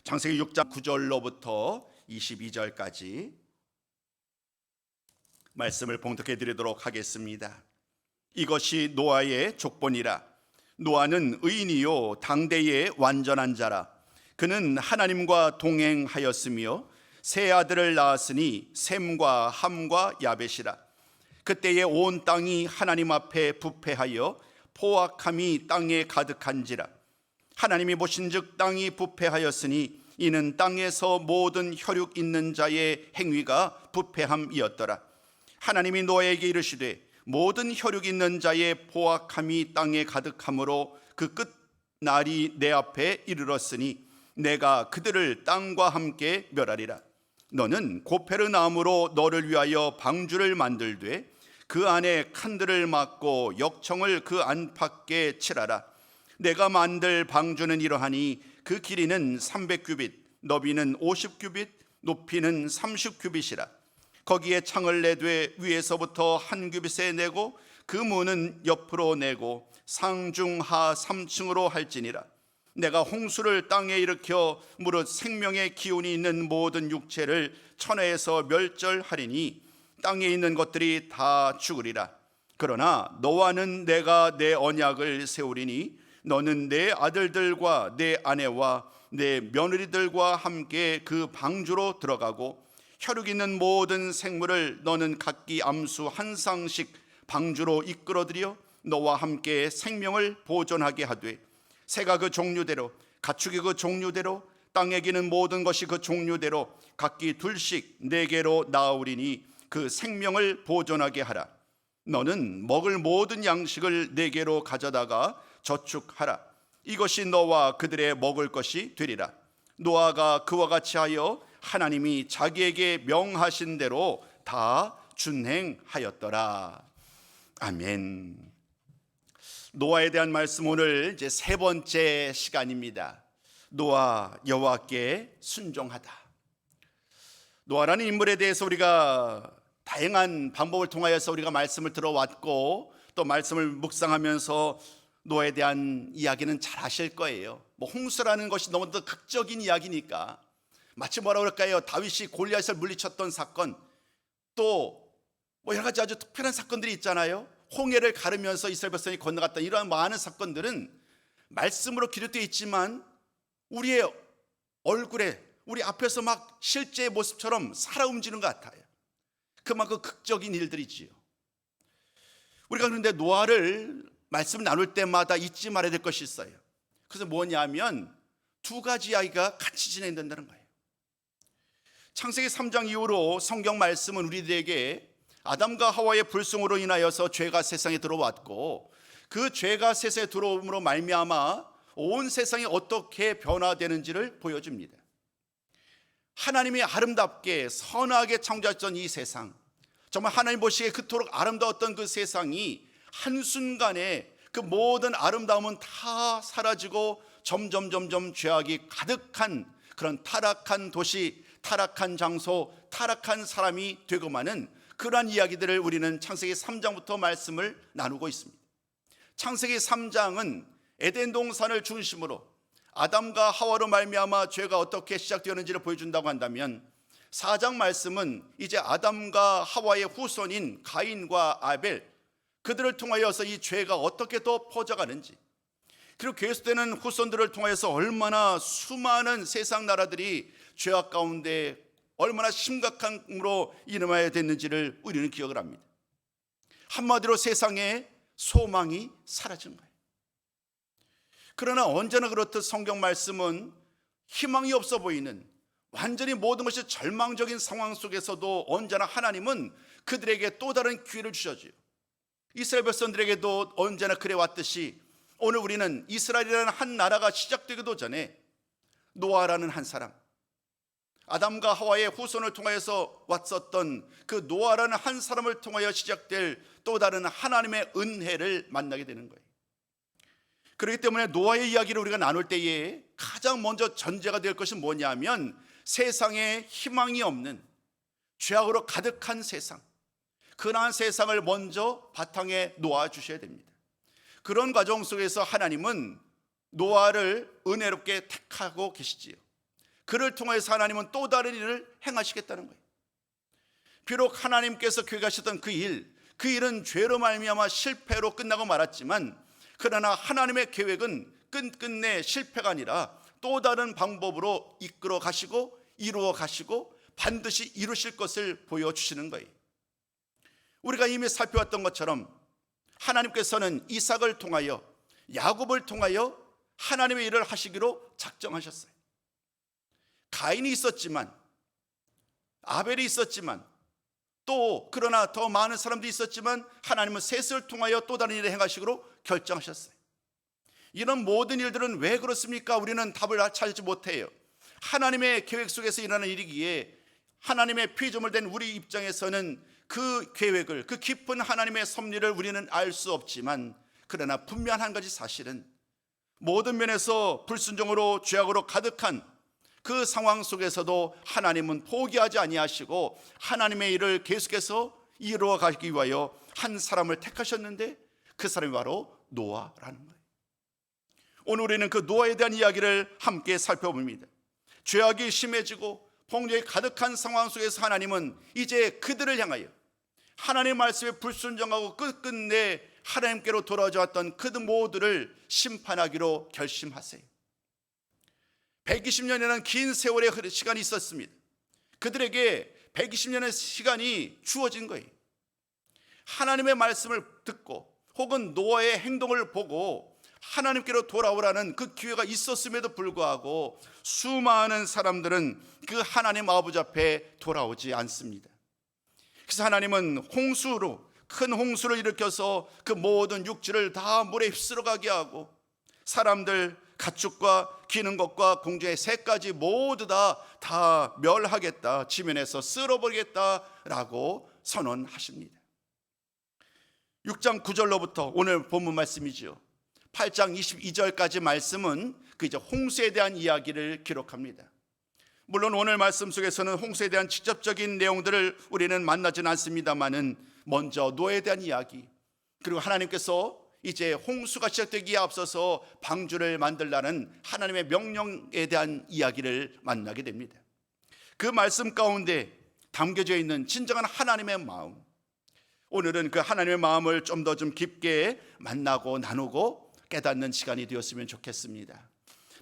창세기 6장 9절로부터 22절까지 말씀을 봉독해 드리도록 하겠습니다. 이것이 노아의 족본이라. 노아는 의인이요 당대의 완전한 자라. 그는 하나님과 동행하였으며 세 아들을 낳았으니 셈과 함과 야벳이라. 그때에 온 땅이 하나님 앞에 부패하여 포악함이 땅에 가득한지라. 하나님이 보신즉 땅이 부패하였으니 이는 땅에서 모든 혈육 있는 자의 행위가 부패함이었더라. 하나님이 노아에게 이르시되 모든 혈육 있는 자의 포악함이 땅에 가득함으로 그 끝날이 내 앞에 이르렀으니 내가 그들을 땅과 함께 멸하리라. 너는 고페르 나무로 너를 위하여 방주를 만들되 그 안에 칸들을 막고 역청을 그 안팎에 칠하라. 내가 만들 방주는 이러하니 그 길이는 300규빗, 너비는 50규빗, 높이는 30규빗이라. 거기에 창을 내되 위에서부터 한 규빗에 내고 그 문은 옆으로 내고 상중하 3층으로 할지니라. 내가 홍수를 땅에 일으켜 무릇 생명의 기운이 있는 모든 육체를 천하에서 멸절하리니 땅에 있는 것들이 다 죽으리라. 그러나 너와는 내가 내 언약을 세우리니 너는 내 아들들과 내 아내와 내 며느리들과 함께 그 방주로 들어가고 혈육 있는 모든 생물을 너는 각기 암수 한 쌍씩 방주로 이끌어들여 너와 함께 생명을 보존하게 하되 새가 그 종류대로 가축이 그 종류대로 땅에 기는 모든 것이 그 종류대로 각기 둘씩 네개로 나으리니 그 생명을 보존하게 하라. 너는 먹을 모든 양식을 네개로 가져다가 저축하라. 이것이 너와 그들의 먹을 것이 되리라. 노아가 그와 같이 하여 하나님이 자기에게 명하신 대로 다 준행하였더라. 아멘. 노아에 대한 말씀, 오늘 이제 세 번째 시간입니다. 노아 여호와께 순종하다. 노아라는 인물에 대해서 우리가 다양한 방법을 통하여서 우리가 말씀을 들어왔고 또 말씀을 묵상하면서 노아에 대한 이야기는 잘 아실 거예요. 홍수라는 것이 너무도 극적인 이야기니까 마치 뭐라 그럴까요? 다윗이 골리앗을 물리쳤던 사건, 또 여러 가지 아주 특별한 사건들이 있잖아요. 홍해를 가르면서 이스라엘 백성이 건너갔던 이러한 많은 사건들은 말씀으로 기록되어 있지만 우리의 얼굴에 우리 앞에서 막 실제의 모습처럼 살아 움직이는 것 같아요. 그만큼 극적인 일들이지요. 우리가 그런데 노아를 말씀 나눌 때마다 잊지 말아야 될 것이 있어요. 그래서 뭐냐면 두 가지 이야기가 같이 진행된다는 거예요. 창세기 3장 이후로 성경 말씀은 우리들에게 아담과 하와의 불순으로 인하여서 죄가 세상에 들어왔고 그 죄가 세상에 들어옴으로 말미암아 온 세상이 어떻게 변화되는지를 보여줍니다. 하나님이 아름답게 선하게 창조하셨던 이 세상, 정말 하나님 보시기에 그토록 아름다웠던 그 세상이 한순간에 그 모든 아름다움은 다 사라지고 점점 죄악이 가득한 그런 타락한 도시, 타락한 장소, 타락한 사람이 되고 마는 그러한 이야기들을 우리는 창세기 3장부터 말씀을 나누고 있습니다. 창세기 3장은 에덴 동산을 중심으로 아담과 하와로 말미암아 죄가 어떻게 시작되었는지를 보여준다고 한다면 4장 말씀은 이제 아담과 하와의 후손인 가인과 아벨, 그들을 통하여서 이 죄가 어떻게 더 퍼져가는지, 그리고 계속되는 후손들을 통해서 얼마나 수많은 세상 나라들이 죄악 가운데 얼마나 심각함으로 인하여 됐는지를 우리는 기억을 합니다. 한마디로 세상에 소망이 사라진 거예요. 그러나 언제나 그렇듯 성경 말씀은 희망이 없어 보이는 완전히 모든 것이 절망적인 상황 속에서도 언제나 하나님은 그들에게 또 다른 기회를 주셔줘요. 이스라엘 백성들에게도 언제나 그래 왔듯이 오늘 우리는 이스라엘이라는 한 나라가 시작되기도 전에 노아라는 한 사람, 아담과 하와의 후손을 통하여서 왔었던 그 노아라는 한 사람을 통하여 시작될 또 다른 하나님의 은혜를 만나게 되는 거예요. 그렇기 때문에 노아의 이야기를 우리가 나눌 때에 가장 먼저 전제가 될 것이 뭐냐면 세상에 희망이 없는 죄악으로 가득한 세상, 그러한 세상을 먼저 바탕에 놓아 주셔야 됩니다. 그런 과정 속에서 하나님은 노아를 은혜롭게 택하고 계시지요. 그를 통해서 하나님은 또 다른 일을 행하시겠다는 거예요. 비록 하나님께서 계획하셨던 그 일은 죄로 말미암아 실패로 끝나고 말았지만, 그러나 하나님의 계획은 끝끝내 실패가 아니라 또 다른 방법으로 이끌어 가시고 이루어 가시고 반드시 이루실 것을 보여주시는 거예요. 우리가 이미 살펴왔던 것처럼 하나님께서는 이삭을 통하여, 야곱을 통하여 하나님의 일을 하시기로 작정하셨어요. 가인이 있었지만, 아벨이 있었지만, 또 그러나 더 많은 사람들이 있었지만 하나님은 셋을 통하여 또 다른 일을 행하시기로 결정하셨어요. 이런 모든 일들은 왜 그렇습니까? 우리는 답을 찾지 못해요. 하나님의 계획 속에서 일어나는 일이기에 하나님의 피조물 된 우리 입장에서는 그 계획을, 그 깊은 하나님의 섭리를 우리는 알 수 없지만, 그러나 분명한 한 가지 사실은 모든 면에서 불순종으로 죄악으로 가득한 그 상황 속에서도 하나님은 포기하지 아니하시고 하나님의 일을 계속해서 이루어 가기 위하여 한 사람을 택하셨는데, 그 사람이 바로 노아라는 거예요. 오늘 우리는 그 노아에 대한 이야기를 함께 살펴봅니다. 죄악이 심해지고 폭력이 가득한 상황 속에서 하나님은 이제 그들을 향하여 하나님의 말씀에 불순종하고 끝끝내 하나님께로 돌아오지 않았던 그들 모두를 심판하기로 결심하세요. 120년이라는 긴 세월의 시간이 있었습니다. 그들에게 120년의 시간이 주어진 거예요. 하나님의 말씀을 듣고 혹은 노아의 행동을 보고 하나님께로 돌아오라는 그 기회가 있었음에도 불구하고 수많은 사람들은 그 하나님 아버지 앞에 돌아오지 않습니다. 그래서 하나님은 큰 홍수를 일으켜서 그 모든 육지를 다 물에 휩쓸어가게 하고 사람들, 가축과 기는 것과 공중의 새까지 모두 다 멸하겠다, 지면에서 쓸어버리겠다라고 선언하십니다. 6장 9절로부터 오늘 본문 말씀이지요. 8장 22절까지 말씀은 그 이제 홍수에 대한 이야기를 기록합니다. 물론 오늘 말씀 속에서는 홍수에 대한 직접적인 내용들을 우리는 만나지는 않습니다만은 먼저 노아에 대한 이야기, 그리고 하나님께서 이제 홍수가 시작되기에 앞서서 방주를 만들라는 하나님의 명령에 대한 이야기를 만나게 됩니다. 그 말씀 가운데 담겨져 있는 진정한 하나님의 마음, 오늘은 그 하나님의 마음을 좀 더 깊게 만나고 나누고 깨닫는 시간이 되었으면 좋겠습니다.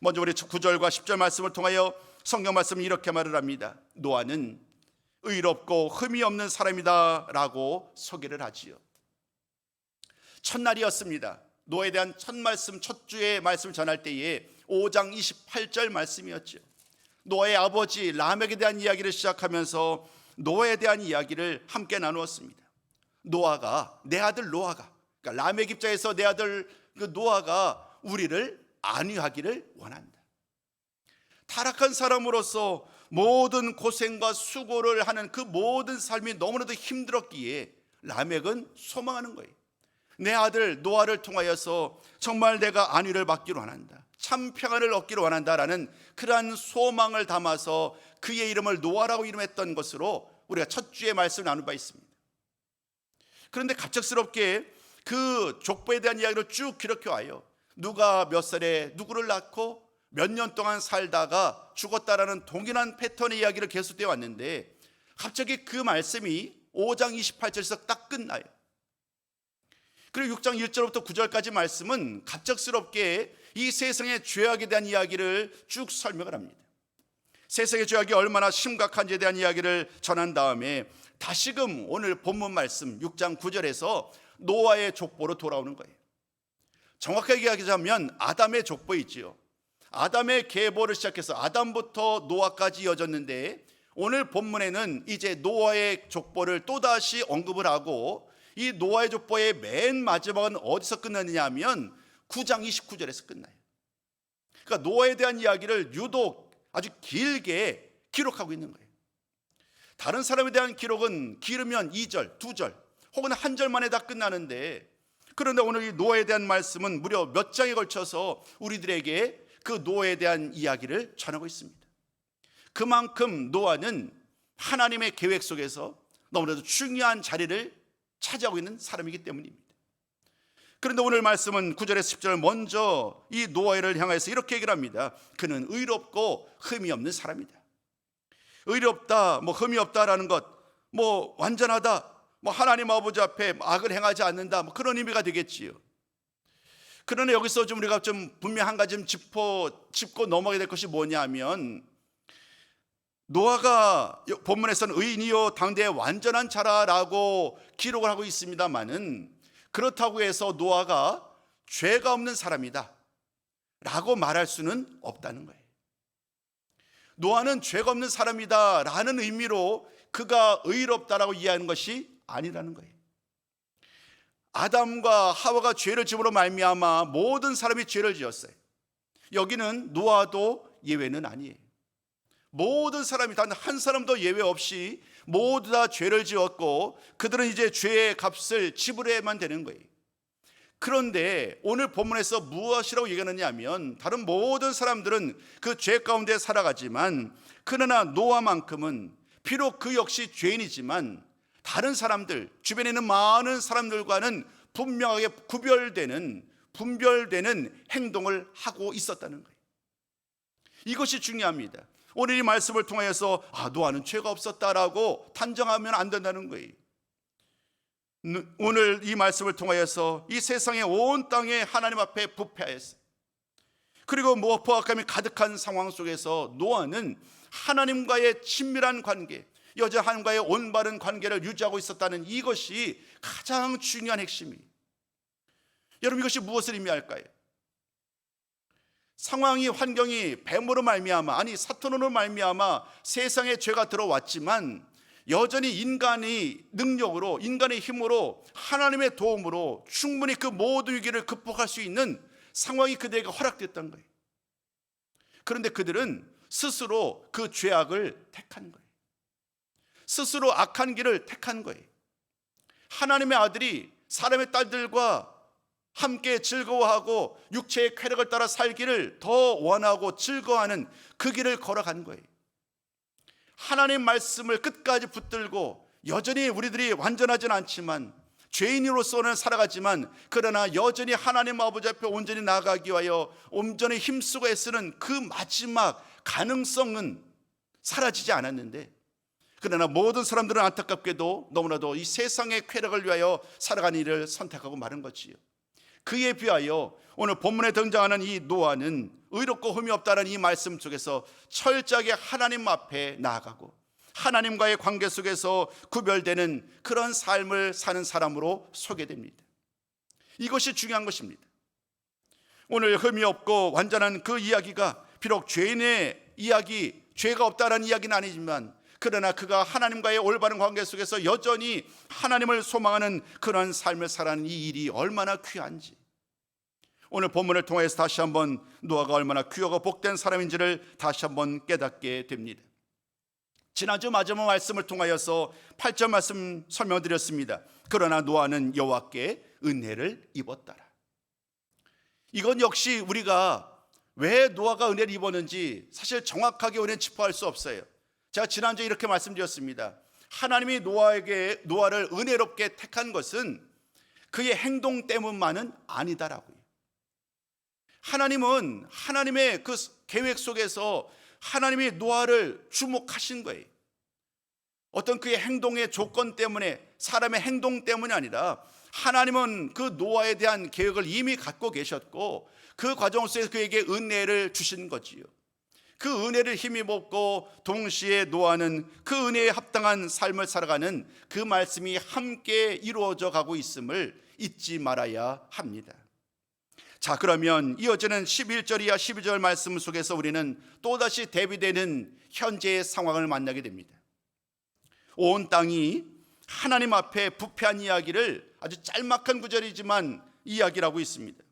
먼저 우리 9절과 10절 말씀을 통하여 성경 말씀은 이렇게 말을 합니다. 노아는 의롭고 흠이 없는 사람이다 라고 소개를 하지요. 첫날이었습니다. 노아에 대한 첫 말씀, 첫 주의 말씀을 전할 때에 5장 28절 말씀이었죠. 노아의 아버지 라멕에 대한 이야기를 시작하면서 노아에 대한 이야기를 함께 나누었습니다. 노아가, 내 아들 노아가, 그러니까 라멕 입장에서 내 아들 그 노아가 우리를 안위하기를 원한다. 타락한 사람으로서 모든 고생과 수고를 하는 그 모든 삶이 너무나도 힘들었기에 라멕은 소망하는 거예요. 내 아들 노아를 통하여서 정말 내가 안위를 받기로 원한다, 참 평안을 얻기로 원한다라는 그러한 소망을 담아서 그의 이름을 노아라고 이름했던 것으로 우리가 첫 주의 말씀을 나눈 바 있습니다. 그런데 갑작스럽게 그 족보에 대한 이야기를 쭉 기록해 와요. 누가 몇 살에 누구를 낳고 몇 년 동안 살다가 죽었다라는 동일한 패턴의 이야기를 계속되어 왔는데, 갑자기 그 말씀이 5장 28절에서 딱 끝나요. 그리고 6장 1절부터 9절까지 말씀은 갑작스럽게 이 세상의 죄악에 대한 이야기를 쭉 설명을 합니다. 세상의 죄악이 얼마나 심각한지에 대한 이야기를 전한 다음에 다시금 오늘 본문 말씀 6장 9절에서 노아의 족보로 돌아오는 거예요. 정확하게 이야기하자면 아담의 족보 있지요. 아담의 계보를 시작해서 아담부터 노아까지 이어졌는데, 오늘 본문에는 이제 노아의 족보를 또다시 언급을 하고, 이 노아의 족보의 맨 마지막은 어디서 끝나느냐 하면 9장 29절에서 끝나요. 그러니까 노아에 대한 이야기를 유독 아주 길게 기록하고 있는 거예요. 다른 사람에 대한 기록은 길으면 2절, 2절 혹은 한 절 만에 다 끝나는데, 그런데 오늘 이 노아에 대한 말씀은 무려 몇 장에 걸쳐서 우리들에게 그 노아에 대한 이야기를 전하고 있습니다. 그만큼 노아는 하나님의 계획 속에서 너무나도 중요한 자리를 차지하고 있는 사람이기 때문입니다. 그런데 오늘 말씀은 9절에서 10절 먼저 이 노아를 향해서 이렇게 얘기를 합니다. 그는 의롭고 흠이 없는 사람이다. 의롭다, 흠이 없다라는 것, 완전하다, 하나님 아버지 앞에 악을 행하지 않는다, 그런 의미가 되겠지요. 그러나 여기서 우리가 분명 한 가지 짚고 넘어가야 될 것이 뭐냐면, 노아가 본문에서는 의인이요 당대의 완전한 자라라고 기록을 하고 있습니다만은, 그렇다고 해서 노아가 죄가 없는 사람이다 라고 말할 수는 없다는 거예요. 노아는 죄가 없는 사람이다 라는 의미로 그가 의롭다라고 이해하는 것이 아니라는 거예요. 아담과 하와가 죄를 지음으로 말미암아 모든 사람이 죄를 지었어요. 여기는 노아도 예외는 아니에요. 모든 사람이, 단 한 사람도 예외 없이 모두 다 죄를 지었고 그들은 이제 죄의 값을 지불해야만 되는 거예요. 그런데 오늘 본문에서 무엇이라고 얘기하느냐 하면, 다른 모든 사람들은 그 죄 가운데 살아가지만, 그러나 노아만큼은 비록 그 역시 죄인이지만 다른 사람들, 주변에 있는 많은 사람들과는 분명하게 분별되는 행동을 하고 있었다는 거예요. 이것이 중요합니다. 오늘 이 말씀을 통하여서 노아는 죄가 없었다라고 단정하면 안 된다는 거예요. 오늘 이 말씀을 통하여서 이 세상의 온 땅에 하나님 앞에 부패하였어요. 그리고 포악함이 가득한 상황 속에서 노아는 하나님과의 친밀한 관계, 여자 하나님과의 올바른 관계를 유지하고 있었다는 이것이 가장 중요한 핵심이에요. 여러분, 이것이 무엇을 의미할까요? 상황이, 환경이 뱀으로 말미암아, 사탄으로 말미암아 세상에 죄가 들어왔지만 여전히 인간의 능력으로, 인간의 힘으로, 하나님의 도움으로 충분히 그 모든 위기를 극복할 수 있는 상황이 그들에게 허락됐던 거예요. 그런데 그들은 스스로 그 죄악을 택한 거예요. 스스로 악한 길을 택한 거예요. 하나님의 아들이 사람의 딸들과 함께 즐거워하고 육체의 쾌락을 따라 살기를 더 원하고 즐거워하는 그 길을 걸어간 거예요. 하나님 말씀을 끝까지 붙들고 여전히 우리들이 완전하진 않지만, 죄인으로서는 살아가지만, 그러나 여전히 하나님 아버지 앞에 온전히 나아가기 위하여 온전히 힘쓰고 애쓰는 그 마지막 가능성은 사라지지 않았는데, 그러나 모든 사람들은 안타깝게도 너무나도 이 세상의 쾌락을 위하여 살아가는 일을 선택하고 마는 거지요. 그에 비하여 오늘 본문에 등장하는 이 노아는 의롭고 흠이 없다는 이 말씀 속에서 철저하게 하나님 앞에 나아가고 하나님과의 관계 속에서 구별되는 그런 삶을 사는 사람으로 소개됩니다. 이것이 중요한 것입니다. 오늘 흠이 없고 완전한 그 이야기가 비록 죄인의 이야기, 죄가 없다는 이야기는 아니지만, 그러나 그가 하나님과의 올바른 관계 속에서 여전히 하나님을 소망하는 그런 삶을 살아가는 이 일이 얼마나 귀한지, 오늘 본문을 통해서 다시 한번 노아가 얼마나 귀하고 복된 사람인지를 다시 한번 깨닫게 됩니다. 지난주 마지막 말씀을 통하여서 8절 말씀 설명드렸습니다. 그러나 노아는 여호와께 은혜를 입었더라. 이건 역시 우리가 왜 노아가 은혜를 입었는지 사실 정확하게 우리는 짚어할 수 없어요. 제가 지난주에 이렇게 말씀드렸습니다. 하나님이 노아를 은혜롭게 택한 것은 그의 행동 때문만은 아니다라고요. 하나님은 하나님의 그 계획 속에서 하나님이 노아를 주목하신 거예요. 어떤 그의 행동의 조건 때문에, 사람의 행동 때문이 아니라 하나님은 그 노아에 대한 계획을 이미 갖고 계셨고 그 과정 속에서 그에게 은혜를 주신 거지요. 그 은혜를 힘입었고 동시에 노아는 그 은혜에 합당한 삶을 살아가는 그 말씀이 함께 이루어져 가고 있음을 잊지 말아야 합니다. 자, 그러면 이어지는 11절 이하 12절 말씀 속에서 우리는 또다시 대비되는 현재의 상황을 만나게 됩니다. 온 땅이 하나님 앞에 부패한 이야기를 아주 짤막한 구절이지만 이야기를 있습니다.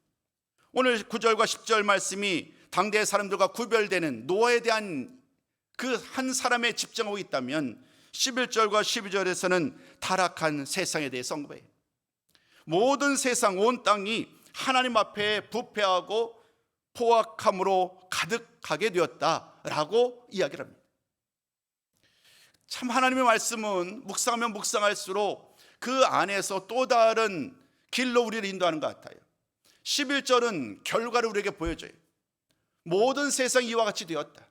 오늘 9절과 10절 말씀이 당대의 사람들과 구별되는 노아에 대한 그 한 사람에 집중하고 있다면, 11절과 12절에서는 타락한 세상에 대해 선고해요. 모든 세상, 온 땅이 하나님 앞에 부패하고 포악함으로 가득하게 되었다라고 이야기를 합니다. 참 하나님의 말씀은 묵상하면 묵상할수록 그 안에서 또 다른 길로 우리를 인도하는 것 같아요. 11절은 결과를 우리에게 보여줘요. 모든 세상이 이와 같이 되었다.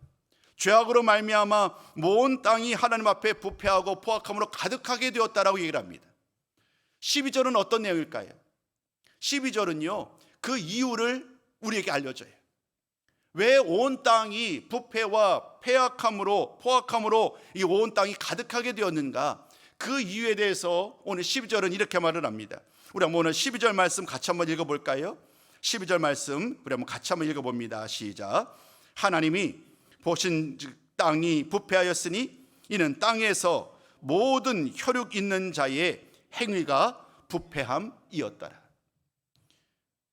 죄악으로 말미암아 온 땅이 하나님 앞에 부패하고 포악함으로 가득하게 되었다라고 얘기를 합니다. 12절은 어떤 내용일까요? 12절은요, 그 이유를 우리에게 알려줘요. 왜 온 땅이 부패와 폐악함으로 포악함으로 이 온 땅이 가득하게 되었는가, 그 이유에 대해서 오늘 12절은 이렇게 말을 합니다. 우리 한번 오늘 12절 말씀 같이 한번 읽어볼까요? 12절 말씀 우리 한번 같이 한번 읽어봅니다. 시작. 하나님이 보신 땅이 부패하였으니 이는 땅에서 모든 혈육 있는 자의 행위가 부패함이었더라.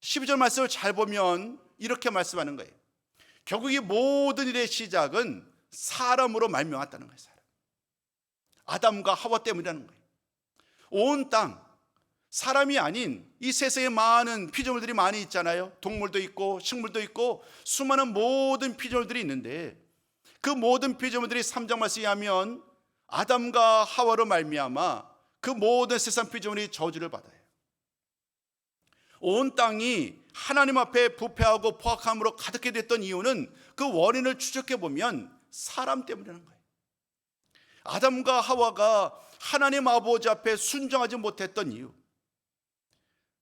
12절 말씀을 잘 보면 이렇게 말씀하는 거예요. 결국 이 모든 일의 시작은 사람으로 말미암았다는 거예요. 사람. 아담과 하와 때문이라는 거예요. 온 땅, 사람이 아닌 이 세상에 많은 피조물들이 많이 있잖아요. 동물도 있고 식물도 있고 수많은 모든 피조물들이 있는데, 그 모든 피조물들이 3장 말씀에 하면 아담과 하와로 말미암아 그 모든 세상 피조물이 저주를 받아요. 온 땅이 하나님 앞에 부패하고 포악함으로 가득해 됐던 이유는 그 원인을 추적해 보면 사람 때문이라는 거예요. 아담과 하와가 하나님 아버지 앞에 순종하지 못했던 이유,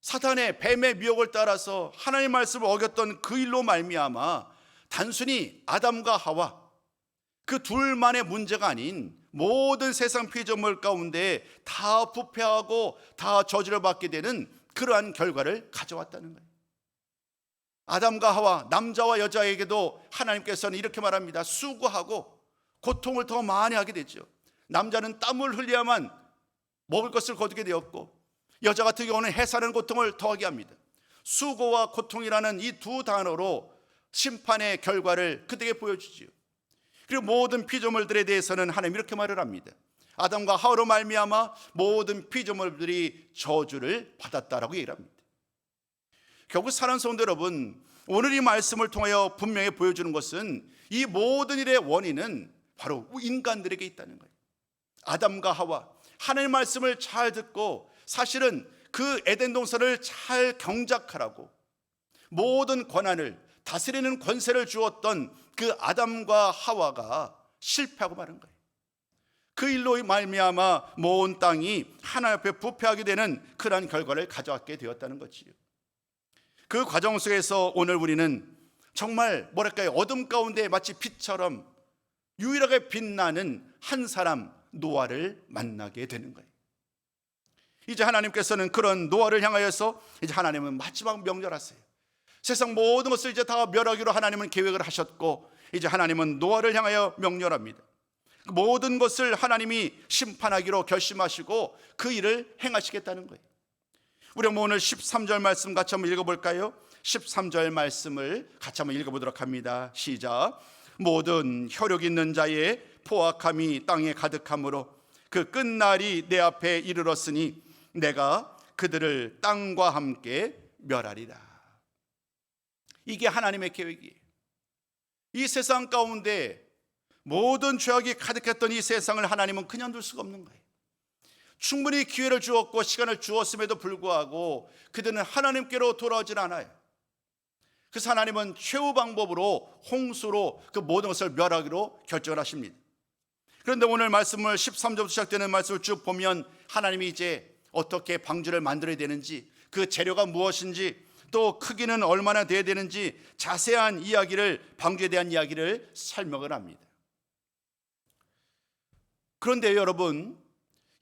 사탄의 뱀의 미혹을 따라서 하나님의 말씀을 어겼던 그 일로 말미암아 단순히 아담과 하와 그 둘만의 문제가 아닌 모든 세상 피조물 가운데 다 부패하고 다 저주를 받게 되는 그러한 결과를 가져왔다는 거예요. 아담과 하와, 남자와 여자에게도 하나님께서는 이렇게 말합니다. 수고하고 고통을 더 많이 하게 되죠. 남자는 땀을 흘려야만 먹을 것을 거두게 되었고, 여자 같은 경우는 해사는 고통을 더하게 합니다. 수고와 고통이라는 이 두 단어로 심판의 결과를 그들에게 보여주지요. 그리고 모든 피조물들에 대해서는 하나님 이렇게 말을 합니다. 아담과 하와로 말미암아 모든 피조물들이 저주를 받았다라고 얘기를 합니다. 결국 사랑하는 성도 여러분, 오늘 이 말씀을 통하여 분명히 보여주는 것은 이 모든 일의 원인은 바로 인간들에게 있다는 거예요. 아담과 하와, 하나님의 말씀을 잘 듣고 사실은 그 에덴 동산을 잘 경작하라고 모든 권한을, 다스리는 권세를 주었던 그 아담과 하와가 실패하고 마는 거예요. 그 일로 말미암아 모든 땅이 하나님 앞에 부패하게 되는 그러한 결과를 가져왔게 되었다는 거지요. 그 과정 속에서 오늘 우리는 정말 뭐랄까요, 어둠 가운데 마치 빛처럼 유일하게 빛나는 한 사람, 노아를 만나게 되는 거예요. 이제 하나님께서는 그런 노아를 향하여서 이제 하나님은 마지막 명령하세요. 세상 모든 것을 이제 다 멸하기로 하나님은 계획을 하셨고, 이제 하나님은 노아를 향하여 명령합니다. 모든 것을 하나님이 심판하기로 결심하시고 그 일을 행하시겠다는 거예요. 우리 오늘 13절 말씀 같이 한번 읽어볼까요? 13절 말씀을 같이 한번 읽어보도록 합니다. 시작. 모든 혈육 있는 자의 포악함이 땅에 가득함으로 그 끝날이 내 앞에 이르렀으니 내가 그들을 땅과 함께 멸하리라. 이게 하나님의 계획이에요. 이 세상 가운데 모든 죄악이 가득했던 이 세상을 하나님은 그냥 둘 수가 없는 거예요. 충분히 기회를 주었고 시간을 주었음에도 불구하고 그들은 하나님께로 돌아오질 않아요. 그래서 하나님은 최후 방법으로 홍수로 그 모든 것을 멸하기로 결정을 하십니다. 그런데 오늘 말씀을 13절부터 시작되는 말씀을 쭉 보면 하나님이 이제 어떻게 방주를 만들어야 되는지, 그 재료가 무엇인지, 또 크기는 얼마나 돼야 되는지 자세한 이야기를, 방주에 대한 이야기를 설명을 합니다. 그런데 여러분,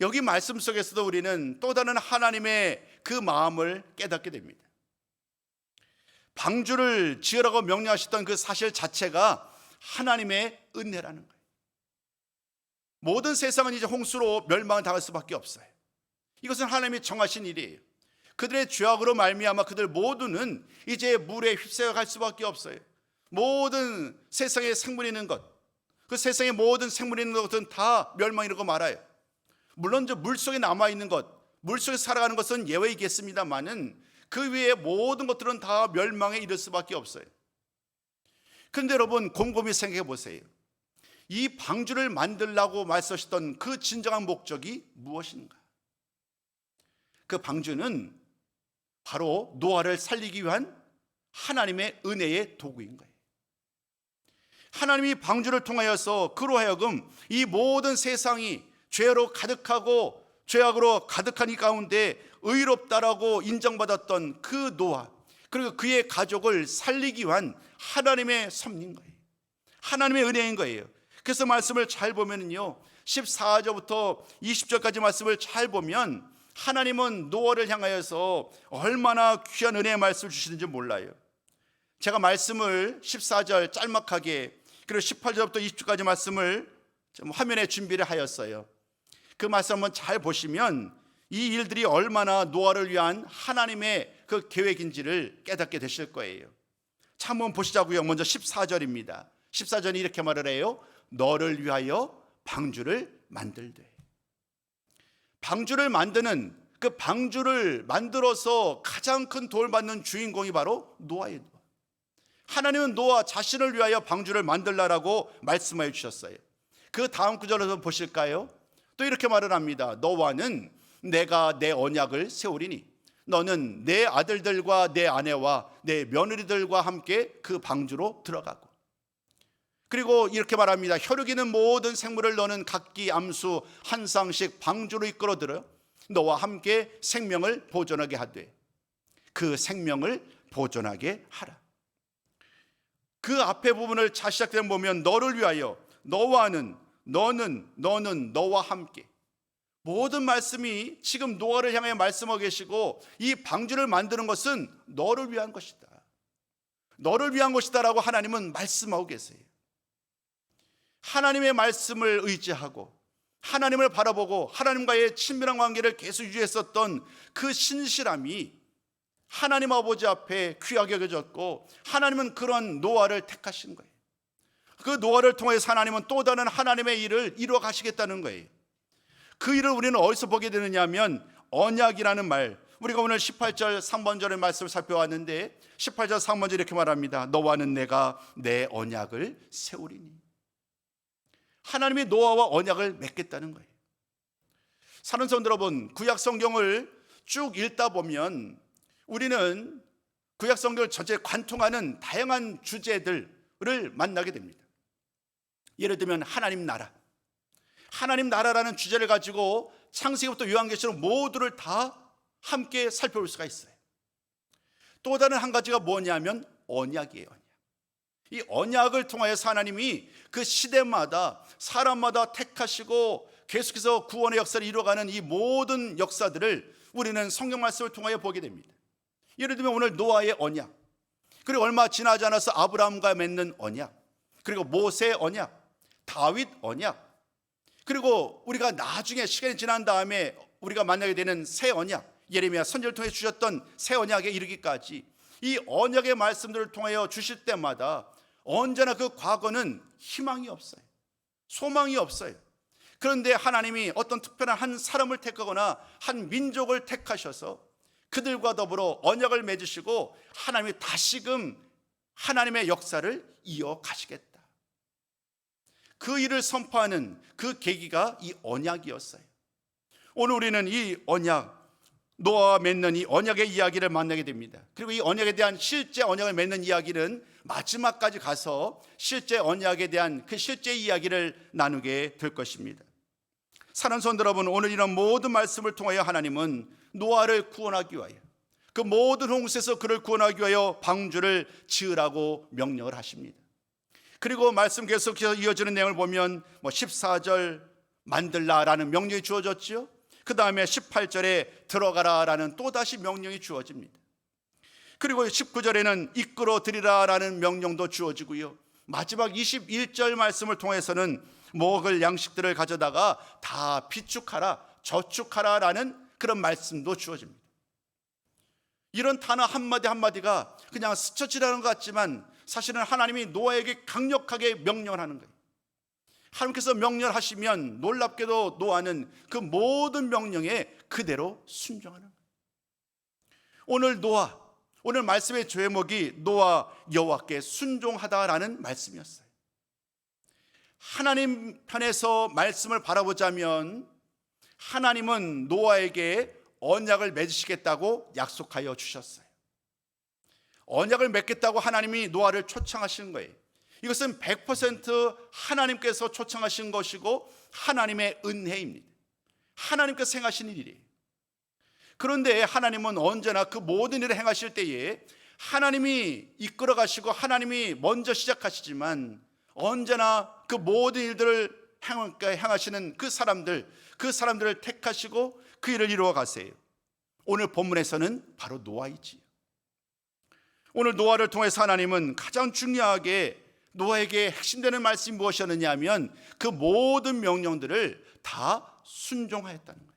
여기 말씀 속에서도 우리는 또 다른 하나님의 그 마음을 깨닫게 됩니다. 방주를 지으라고 명령하셨던 그 사실 자체가 하나님의 은혜라는 거예요. 모든 세상은 이제 홍수로 멸망을 당할 수밖에 없어요. 이것은 하나님이 정하신 일이에요. 그들의 죄악으로 말미암아 그들 모두는 이제 물에 휩싸여 갈 수밖에 없어요. 모든 세상에 생물이 있는 것, 그 세상에 모든 생물이 있는 것은 다 멸망이라고 말아요. 물론 저 물속에 남아있는 것, 물속에 살아가는 것은 예외이겠습니다만은 그 외에 모든 것들은 다 멸망에 이를 수밖에 없어요. 그런데 여러분, 곰곰이 생각해 보세요. 이 방주를 만들라고 말씀하셨던 그 진정한 목적이 무엇인가? 그 방주는 바로 노아를 살리기 위한 하나님의 은혜의 도구인 거예요. 하나님이 방주를 통하여서 그로 하여금 이 모든 세상이 죄로 가득하고 죄악으로 가득한 이 가운데 의롭다라고 인정받았던 그 노아, 그리고 그의 가족을 살리기 위한 하나님의 섭리인 거예요. 하나님의 은혜인 거예요. 그래서 말씀을 잘 보면요, 14절부터 20절까지 말씀을 잘 보면 하나님은 노아를 향하여서 얼마나 귀한 은혜의 말씀을 주시는지 몰라요. 제가 말씀을 14절 짤막하게, 그리고 18절부터 20절까지 말씀을 좀 화면에 준비를 하였어요. 그 말씀 한번 잘 보시면 이 일들이 얼마나 노아를 위한 하나님의 그 계획인지를 깨닫게 되실 거예요. 자, 한번 보시자고요. 먼저 14절입니다. 14절이 이렇게 말을 해요. 너를 위하여 방주를 만들되. 방주를 만드는, 그 방주를 만들어서 가장 큰 도움을 받는 주인공이 바로 노아예요. 노아. 하나님은 노아 자신을 위하여 방주를 만들라라고 말씀하여 주셨어요. 그 다음 구절에서 보실까요? 또 이렇게 말을 합니다. 너와는 내가 내 언약을 세우리니 너는 내 아들들과 내 아내와 내 며느리들과 함께 그 방주로 들어가고, 그리고 이렇게 말합니다. 혈육이는 모든 생물을 너는 각기 암수 한 쌍씩 방주로 이끌어들어 너와 함께 생명을 보존하게 하되 그 생명을 보존하게 하라. 그 앞에 부분을 잘 시작되면 보면 너를 위하여, 너와는, 너는 너와 함께, 모든 말씀이 지금 노아를 향해 말씀하고 계시고 이 방주를 만드는 것은 너를 위한 것이다. 너를 위한 것이다 라고 하나님은 말씀하고 계세요. 하나님의 말씀을 의지하고 하나님을 바라보고 하나님과의 친밀한 관계를 계속 유지했었던 그 신실함이 하나님 아버지 앞에 귀하게 여겨졌고, 하나님은 그런 노아를 택하신 거예요. 그 노아를 통해서 하나님은 또 다른 하나님의 일을 이루어 가시겠다는 거예요. 그 일을 우리는 어디서 보게 되느냐 하면 언약이라는 말, 우리가 오늘 18절 3번절의 말씀을 살펴왔는데 18절 3번절 이렇게 말합니다. 너와는 내가 내 언약을 세우리니. 하나님이 노아와 언약을 맺겠다는 거예요. 사는 성도 여러분, 구약 성경을 쭉 읽다 보면 우리는 구약 성경을 전체에 관통하는 다양한 주제들을 만나게 됩니다. 예를 들면 하나님 나라라는 주제를 가지고 창세기부터 요한계시록 모두를 다 함께 살펴볼 수가 있어요. 또 다른 한 가지가 뭐냐면 언약이에요. 이 언약을 통하여서 하나님이 그 시대마다 사람마다 택하시고 계속해서 구원의 역사를 이루어가는 이 모든 역사들을 우리는 성경 말씀을 통하여 보게 됩니다. 예를 들면 오늘 노아의 언약, 그리고 얼마 지나지 않아서 아브라함과 맺는 언약, 그리고 모세의 언약, 다윗 언약, 그리고 우리가 나중에 시간이 지난 다음에 우리가 만나게 되는 새 언약, 예레미야 선지자를 통해 주셨던 새 언약에 이르기까지 이 언약의 말씀들을 통하여 주실 때마다 언제나 그 과거는 희망이 없어요. 소망이 없어요. 그런데 하나님이 어떤 특별한 한 사람을 택하거나 한 민족을 택하셔서 그들과 더불어 언약을 맺으시고 하나님이 다시금 하나님의 역사를 이어가시겠다. 그 일을 선포하는 그 계기가 이 언약이었어요. 오늘 우리는 이 언약, 노아와 맺는 이 언약의 이야기를 만나게 됩니다. 그리고 이 언약에 대한 실제 언약을 맺는 이야기는 마지막까지 가서 실제 언약에 대한 그 실제 이야기를 나누게 될 것입니다. 사랑하는 성도 여러분, 오늘 이런 모든 말씀을 통하여 하나님은 노아를 구원하기 위하여, 그 모든 홍수에서 그를 구원하기 위하여 방주를 지으라고 명령을 하십니다. 그리고 말씀 계속해서 이어지는 내용을 보면 14절 만들라라는 명령이 주어졌죠. 그 다음에 18절에 들어가라라는 또다시 명령이 주어집니다. 그리고 19절에는 이끌어 드리라라는 명령도 주어지고요. 마지막 21절 말씀을 통해서는 먹을 양식들을 가져다가 다 비축하라, 저축하라라는 그런 말씀도 주어집니다. 이런 단어 한마디 한마디가 그냥 스쳐 지나가는 것 같지만 사실은 하나님이 노아에게 강력하게 명령을 하는 거예요. 하나님께서 명령하시면 놀랍게도 노아는 그 모든 명령에 그대로 순종하는 거예요. 오늘 노아, 오늘 말씀의 제목이 노아 여호와께 순종하다라는 말씀이었어요. 하나님 편에서 말씀을 바라보자면 하나님은 노아에게 언약을 맺으시겠다고 약속하여 주셨어요. 언약을 맺겠다고 하나님이 노아를 초청하시는 거예요. 이것은 100% 하나님께서 초청하신 것이고 하나님의 은혜입니다. 하나님께서 행하신 일이에요. 그런데 하나님은 언제나 그 모든 일을 행하실 때에 하나님이 이끌어 가시고 하나님이 먼저 시작하시지만 언제나 그 모든 일들을 행하시는 그 사람들을 택하시고 그 일을 이루어 가세요. 오늘 본문에서는 바로 노아이지요. 오늘 노아를 통해서 하나님은 가장 중요하게 노아에게 핵심되는 말씀이 무엇이었느냐 하면 그 모든 명령들을 다 순종하였다는 거예요.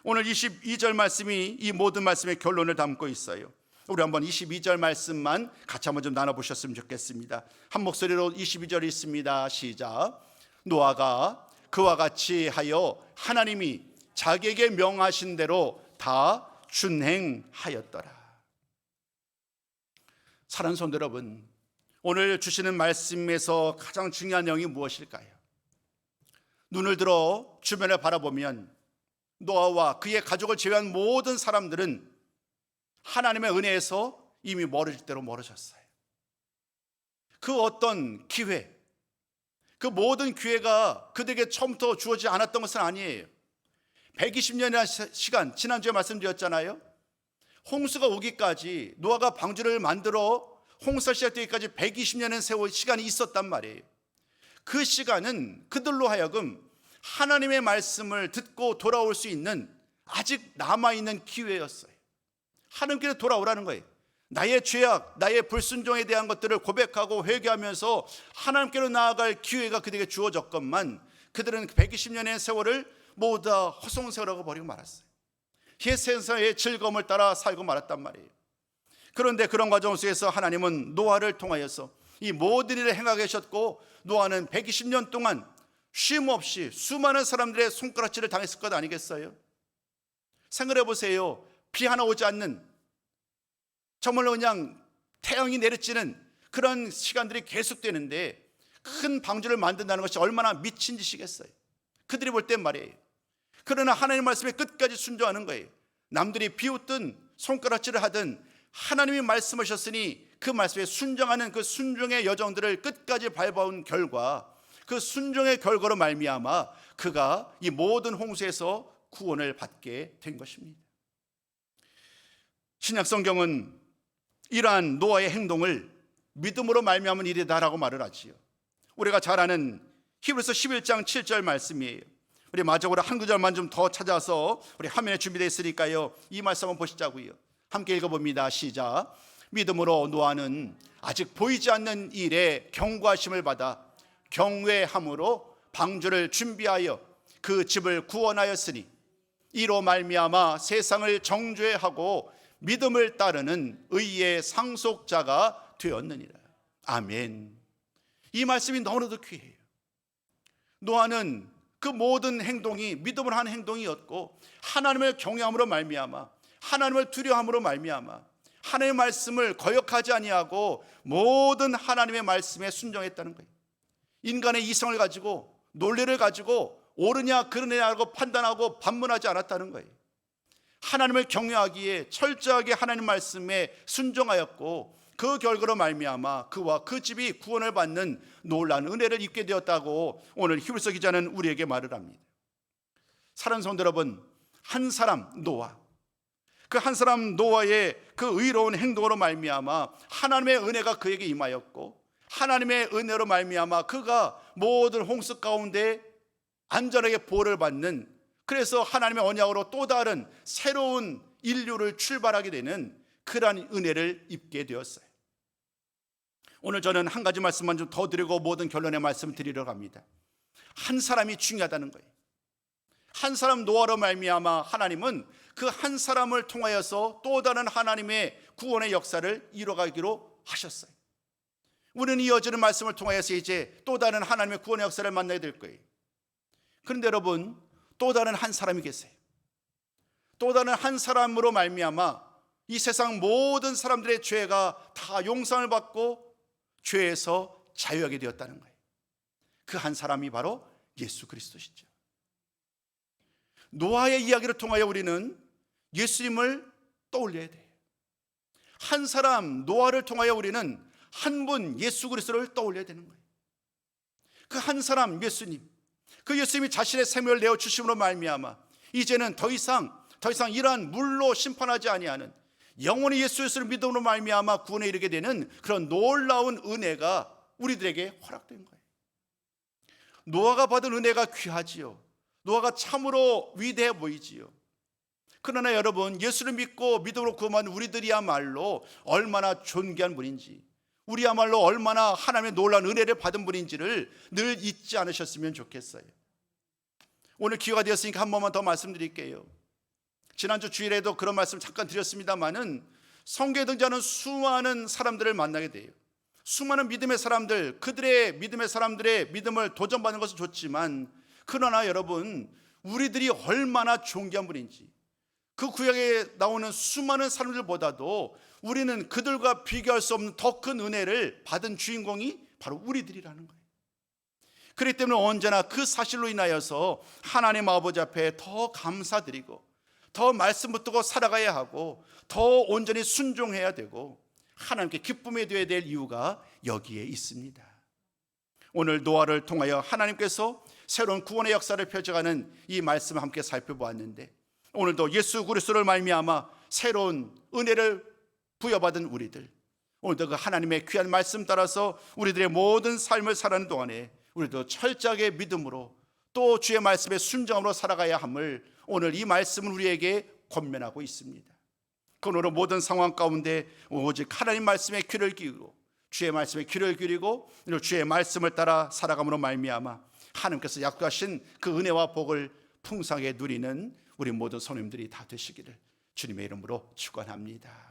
오늘 22절 말씀이 이 모든 말씀의 결론을 담고 있어요. 우리 한번 22절 말씀만 같이 한번 좀 나눠보셨으면 좋겠습니다. 한 목소리로 22절 있습니다. 시작. 노아가 그와 같이 하여 하나님이 자기에게 명하신 대로 다 준행하였더라. 사랑하는 성도 여러분, 오늘 주시는 말씀에서 가장 중요한 내용이 무엇일까요? 눈을 들어 주변을 바라보면 노아와 그의 가족을 제외한 모든 사람들은 하나님의 은혜에서 이미 멀어질 대로 멀어졌어요. 그 어떤 기회, 그 모든 기회가 그들에게 처음부터 주어지지 않았던 것은 아니에요. 120년이라는 시간, 지난주에 말씀드렸잖아요. 홍수가 오기까지 노아가 방주를 만들어 홍수가 시작되기까지 120년의 세월 시간이 있었단 말이에요. 그 시간은 그들로 하여금 하나님의 말씀을 듣고 돌아올 수 있는 아직 남아있는 기회였어요. 하나님께로 돌아오라는 거예요. 나의 죄악, 나의 불순종에 대한 것들을 고백하고 회개하면서 하나님께로 나아갈 기회가 그들에게 주어졌건만 그들은 120년의 세월을 모두 다 허송세월하고 버리고 말았어요. 세상의 즐거움을 따라 살고 말았단 말이에요. 그런데 그런 과정 속에서 하나님은 노아를 통하여서 이 모든 일을 행하게 하셨고 노아는 120년 동안 쉼 없이 수많은 사람들의 손가락질을 당했을 것 아니겠어요? 생각해 보세요. 비 하나 오지 않는, 정말로 그냥 태양이 내리쬐는 그런 시간들이 계속되는데 큰 방주를 만든다는 것이 얼마나 미친 짓이겠어요. 그들이 볼 땐 말이에요. 그러나 하나님 말씀에 끝까지 순종하는 거예요. 남들이 비웃든 손가락질을 하든 하나님이 말씀하셨으니 그 말씀에 순종하는 그 순종의 여정들을 끝까지 밟아온 결과, 그 순종의 결과로 말미암아 그가 이 모든 홍수에서 구원을 받게 된 것입니다. 신약 성경은 이러한 노아의 행동을 믿음으로 말미암은 일이다라고 말을 하지요. 우리가 잘 아는 히브리서 11장 7절 말씀이에요. 우리 마지막으로 한 구절만 좀 더 찾아서 우리 화면에 준비되어 있으니까요, 이 말씀 한번 보시자고요. 함께 읽어봅니다. 시작. 믿음으로 노아는 아직 보이지 않는 일에 경고하심을 받아 경외함으로 방주를 준비하여 그 집을 구원하였으니 이로 말미암아 세상을 정죄하고 믿음을 따르는 의의 상속자가 되었느니라. 아멘. 이 말씀이 너무나도 귀해요. 노아는 그 모든 행동이 믿음을 하는 행동이었고 하나님을 경외함으로 말미암아, 하나님을 두려워함으로 말미암아 하나님의 말씀을 거역하지 아니하고 모든 하나님의 말씀에 순종했다는 거예요. 인간의 이성을 가지고 논리를 가지고 옳으냐 그르냐고 판단하고 반문하지 않았다는 거예요. 하나님을 경외하기에 철저하게 하나님 말씀에 순종하였고 그 결과로 말미암아 그와 그 집이 구원을 받는 놀라운 은혜를 입게 되었다고 오늘 히브리서 기자는 우리에게 말을 합니다. 사랑하는 성도 여러분, 한 사람 노아, 그 한 사람 노아의 그 의로운 행동으로 말미암아 하나님의 은혜가 그에게 임하였고 하나님의 은혜로 말미암아 그가 모든 홍수 가운데 안전하게 보호를 받는, 그래서 하나님의 언약으로 또 다른 새로운 인류를 출발하게 되는 그러한 은혜를 입게 되었어요. 오늘 저는 한 가지 말씀만 좀 더 드리고 모든 결론의 말씀 드리러 갑니다. 한 사람이 중요하다는 거예요. 한 사람 노아로 말미암아 하나님은 그 한 사람을 통하여서 또 다른 하나님의 구원의 역사를 이뤄가기로 하셨어요. 우리는 이어지는 말씀을 통하여서 이제 또 다른 하나님의 구원의 역사를 만나야 될 거예요. 그런데 여러분, 또 다른 한 사람이 계세요. 또 다른 한 사람으로 말미암아 이 세상 모든 사람들의 죄가 다 용서를 받고 죄에서 자유하게 되었다는 거예요. 그 한 사람이 바로 예수 그리스도시죠. 노아의 이야기를 통하여 우리는 예수님을 떠올려야 돼요. 한 사람 노아를 통하여 우리는 한 분 예수 그리스도를 떠올려야 되는 거예요. 그 한 사람 예수님, 그 예수님이 자신의 생명을 내어 주심으로 말미암아 이제는 더 이상 이러한 물로 심판하지 아니하는 영원히 예수 그리스도를 믿음으로 말미암아 구원에 이르게 되는 그런 놀라운 은혜가 우리들에게 허락된 거예요. 노아가 받은 은혜가 귀하지요. 노아가 참으로 위대해 보이지요. 그러나 여러분, 예수를 믿고 믿음으로 구원받은 우리들이야말로 얼마나 존귀한 분인지, 우리야말로 얼마나 하나님의 놀라운 은혜를 받은 분인지를 늘 잊지 않으셨으면 좋겠어요. 오늘 기회가 되었으니까 한 번만 더 말씀드릴게요. 지난주 주일에도 그런 말씀 잠깐 드렸습니다마는 성경에 등장하는 수많은 사람들을 만나게 돼요. 수많은 믿음의 사람들, 그들의 믿음의 사람들의 믿음을 도전받는 것은 좋지만, 그러나 여러분, 우리들이 얼마나 존귀한 분인지, 그 구약에 나오는 수많은 사람들보다도 우리는 그들과 비교할 수 없는 더 큰 은혜를 받은 주인공이 바로 우리들이라는 거예요. 그렇기 때문에 언제나 그 사실로 인하여서 하나님 아버지 앞에 더 감사드리고, 더 말씀 붙들고 살아가야 하고, 더 온전히 순종해야 되고, 하나님께 기쁨이 되어야 될 이유가 여기에 있습니다. 오늘 노아를 통하여 하나님께서 새로운 구원의 역사를 펼쳐가는 이 말씀을 함께 살펴보았는데, 오늘도 예수 그리스도를 말미암아 새로운 은혜를 부여받은 우리들, 오늘도 그 하나님의 귀한 말씀 따라서 우리들의 모든 삶을 살아가는 동안에 우리도 철저하게 믿음으로 또 주의 말씀에 순종함으로 살아가야 함을 오늘 이 말씀은 우리에게 권면하고 있습니다. 그러므로 모든 상황 가운데 오직 하나님 말씀에 귀를 기울이고, 주의 말씀에 귀를 기울이고 주의 말씀을 따라 살아감으로 말미암아 하나님께서 약속하신 그 은혜와 복을 풍성하게 누리는 우리 모든 성도님들이 다 되시기를 주님의 이름으로 축원합니다.